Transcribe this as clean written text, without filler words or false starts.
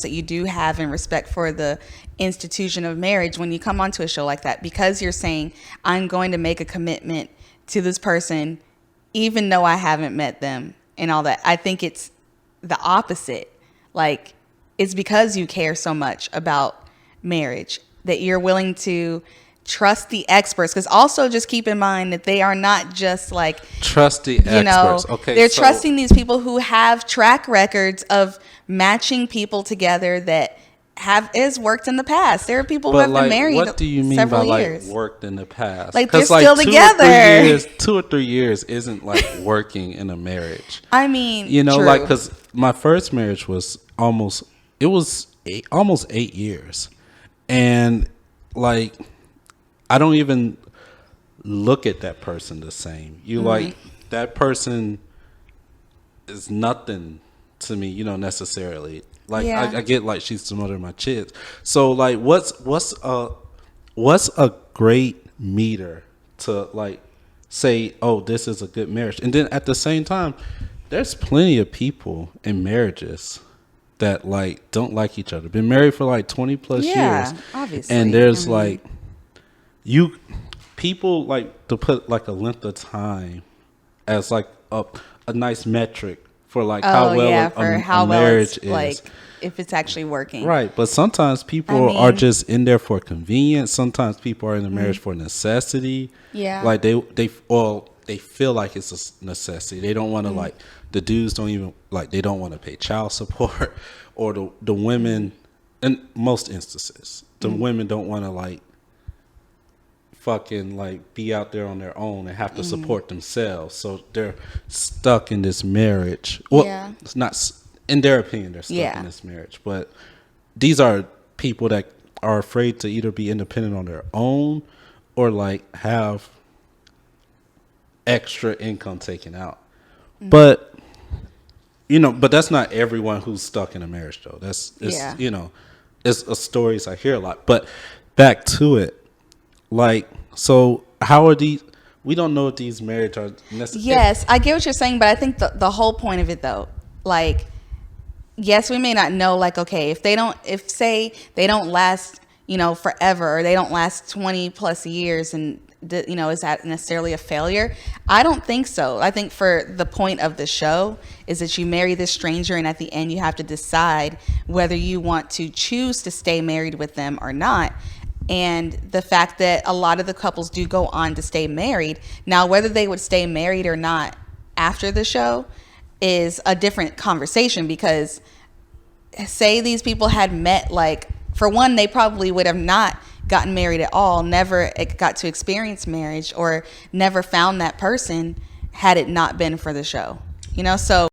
that you do have and respect for the institution of marriage when you come onto a show like that, because you're saying, I'm going to make a commitment to this person even though I haven't met them and all that. I think it's the opposite. Like, it's because you care so much about marriage that you're willing to trust the experts, because also just keep in mind that they are not just like trust the experts. Okay, they're trusting these people who have track records of matching people together that has worked in the past. There are people who have been married several years. What do you mean by like worked in the past? Like they're still together. 2 or 3 years isn't like working in a marriage. I mean, true. Like, because my first marriage was almost 8 years, and like, I don't even look at that person the same. Like, that person is nothing to me, necessarily. Like, I get like she's the mother of my kids. So like, what's a great meter to like say, oh, this is a good marriage? And then at the same time, there's plenty of people in marriages that like don't like each other. Been married for like 20 plus years. Obviously. And there's like people like to put like a length of time as like a nice metric for like how well a marriage is. Like, if it's actually working. Right. But sometimes people are just in there for convenience. Sometimes people are in a marriage for necessity. Yeah. Like they feel like it's a necessity. They don't want to like, the dudes don't even like, they don't want to pay child support, or the women, in most instances, the women don't want to like fucking like be out there on their own and have to support themselves. So they're stuck in this marriage. Well, it's not, in their opinion, they're stuck in this marriage. But these are people that are afraid to either be independent on their own or like have extra income taken out. But but that's not everyone who's stuck in a marriage though. It's a stories I hear a lot. But back to it. Like, so how are these? We don't know if these marriages are necessary. Yes, I get what you're saying, but I think the whole point of it though, like, yes, we may not know, like, okay, if say they don't last, forever, or they don't last 20 plus years, and is that necessarily a failure? I don't think so. I think for the point of the show is that you marry this stranger, and at the end you have to decide whether you want to choose to stay married with them or not. And the fact that a lot of the couples do go on to stay married. Now, whether they would stay married or not after the show is a different conversation, because say these people had met, like, for one, they probably would have not gotten married at all, never got to experience marriage, or never found that person had it not been for the show. So